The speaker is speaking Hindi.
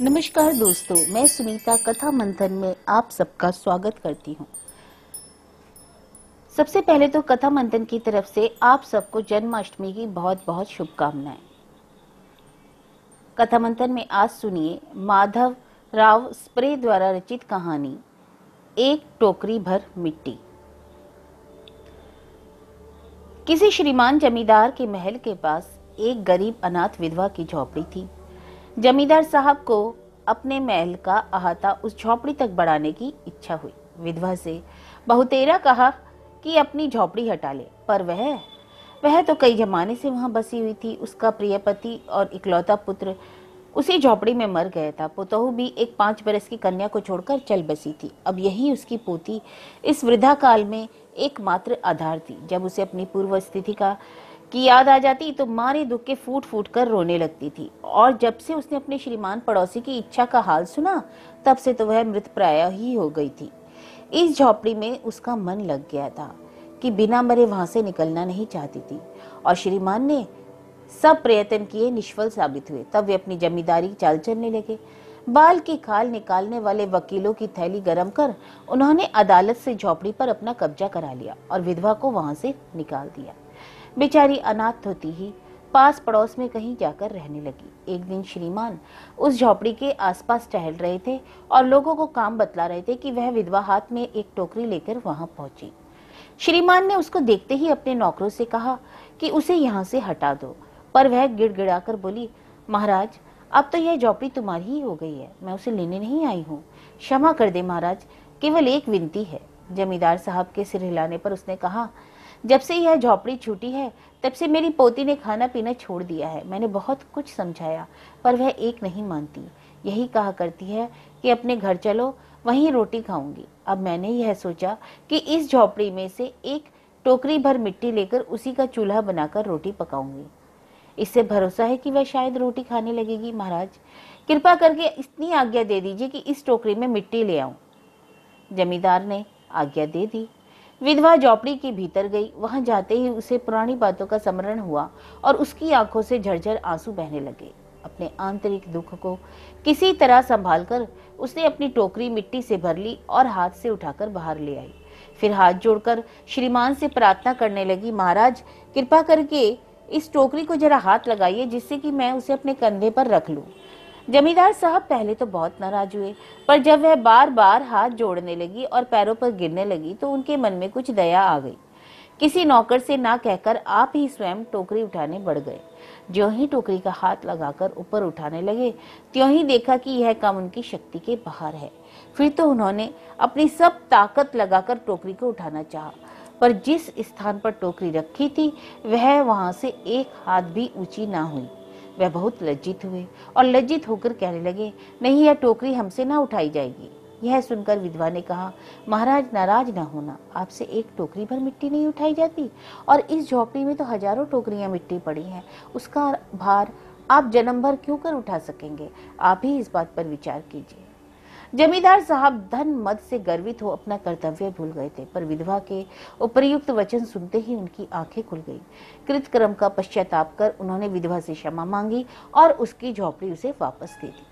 नमस्कार दोस्तों, मैं सुनीता कथा मंथन में आप सबका स्वागत करती हूँ। सबसे पहले तो कथा मंथन की तरफ से आप सबको जन्माष्टमी की बहुत बहुत शुभकामनाएं। कथा मंथन में आज सुनिए माधव राव स्प्रे द्वारा रचित कहानी एक टोकरी भर मिट्टी। किसी श्रीमान जमींदार के महल के पास एक गरीब अनाथ विधवा की झोपड़ी थी। जमींदार साहब को अपने महल का अहाता उस झोपड़ी तक बढ़ाने की इच्छा हुई। विधवा से बहुतेरा कहा कि अपनी झोपड़ी हटा ले, पर वह तो कई जमाने से वहां बसी हुई थी। उसका प्रिय पति और इकलौता पुत्र उसी झोपड़ी में मर गया था। पुतोहू भी एक 5 बरस की कन्या को छोड़कर चल बसी थी। अब यही उसकी पोती इस वृद्धा काल में एकमात्र आधार थी। जब उसे अपनी पूर्व स्थिति की याद आ जाती तो मारे दुख के फूट फूट कर रोने लगती थी। और जब से उसने अपने श्रीमान पड़ोसी की इच्छा का हाल सुना, तब से तो वह मृत प्राय ही हो गई थी। इस झोपड़ी में उसका मन लग गया था कि बिना मरे वहां से निकलना नहीं चाहती थी। और श्रीमान ने सब प्रयत्न किए, निष्फल साबित हुए। तब वे अपनी जमींदारी चाल चलने लगे। बाल की खाल निकालने वाले वकीलों की थैली गरम कर उन्होंने अदालत से झोपड़ी पर अपना कब्जा करा लिया और विधवा को वहां से निकाल दिया। बेचारी अनाथ होती ही पास पड़ोस में कहीं जाकर रहने लगी। एक दिन श्रीमान उस झोपड़ी के आसपास टहल रहे थे और लोगों को काम बतला रहे थे कि वह विधवा हाथ में एक टोकरी लेकर वहां पहुंची। श्रीमान ने उसको देखते ही अपने नौकरों से कहा कि उसे यहाँ से हटा दो, पर वह गिड़गिड़ाकर बोली, महाराज, अब तो यह झोपड़ी तुम्हारी ही हो गई है, मैं उसे लेने नहीं आई हूँ। क्षमा कर दे महाराज, केवल एक विनती है। जमींदार साहब के सिर हिलाने पर उसने कहा, जब से यह झोपड़ी छूटी है तब से मेरी पोती ने खाना पीना छोड़ दिया है। मैंने बहुत कुछ समझाया, पर वह एक नहीं मानती। यही कहा करती है कि अपने घर चलो, वहीं रोटी खाऊंगी। अब मैंने यह सोचा कि इस झोपड़ी में से एक टोकरी भर मिट्टी लेकर उसी का चूल्हा बनाकर रोटी पकाऊंगी। इससे भरोसा है कि वह शायद रोटी खाने लगेगी। महाराज, कृपा करके इतनी आज्ञा दे दीजिए कि इस टोकरी में मिट्टी ले आऊं। जमींदार ने आज्ञा दे दी। विधवा झोपड़ी के भीतर गई। वहां जाते ही उसे पुरानी बातों का स्मरण हुआ और उसकी आंखों से झरझर आंसू बहने लगे। अपने आंतरिक दुख को किसी तरह संभालकर उसने अपनी टोकरी मिट्टी से भर ली और हाथ से उठाकर बाहर ले आई। फिर हाथ जोड़कर श्रीमान से प्रार्थना करने लगी, महाराज, कृपा करके इस टोकरी को जरा हाथ लगाइए, जिससे कि मैं उसे अपने कंधे पर रख लूं। जमींदार साहब पहले तो बहुत नाराज हुए, पर जब वह बार बार हाथ जोड़ने लगी और पैरों पर गिरने लगी तो उनके मन में कुछ दया आ गई। किसी नौकर से ना कहकर आप ही स्वयं टोकरी उठाने बढ़ गए। ज्यों ही टोकरी का हाथ लगाकर ऊपर उठाने लगे, त्यों ही देखा कि यह काम उनकी शक्ति के बाहर है। फिर तो उन्होंने अपनी सब ताकत लगाकर टोकरी को उठाना चाहा, पर जिस स्थान पर टोकरी रखी थी वह वहां से एक हाथ भी ऊंची ना हुई। वह बहुत लज्जित हुए और लज्जित होकर कहने लगे, नहीं, यह टोकरी हमसे ना उठाई जाएगी। यह सुनकर विधवा ने कहा, महाराज, नाराज ना होना, आपसे एक टोकरी भर मिट्टी नहीं उठाई जाती, और इस झोपड़ी में तो हजारों टोकरियां मिट्टी पड़ी हैं, उसका भार आप जन्म भर क्यों कर उठा सकेंगे? आप ही इस बात पर विचार कीजिए। जमींदार साहब धन मद से गर्वित हो अपना कर्तव्य भूल गए थे, पर विधवा के उपयुक्त वचन सुनते ही उनकी आंखें खुल गई। कृतकर्म का पश्चाताप कर उन्होंने विधवा से क्षमा मांगी और उसकी झोपड़ी उसे वापस दे दी।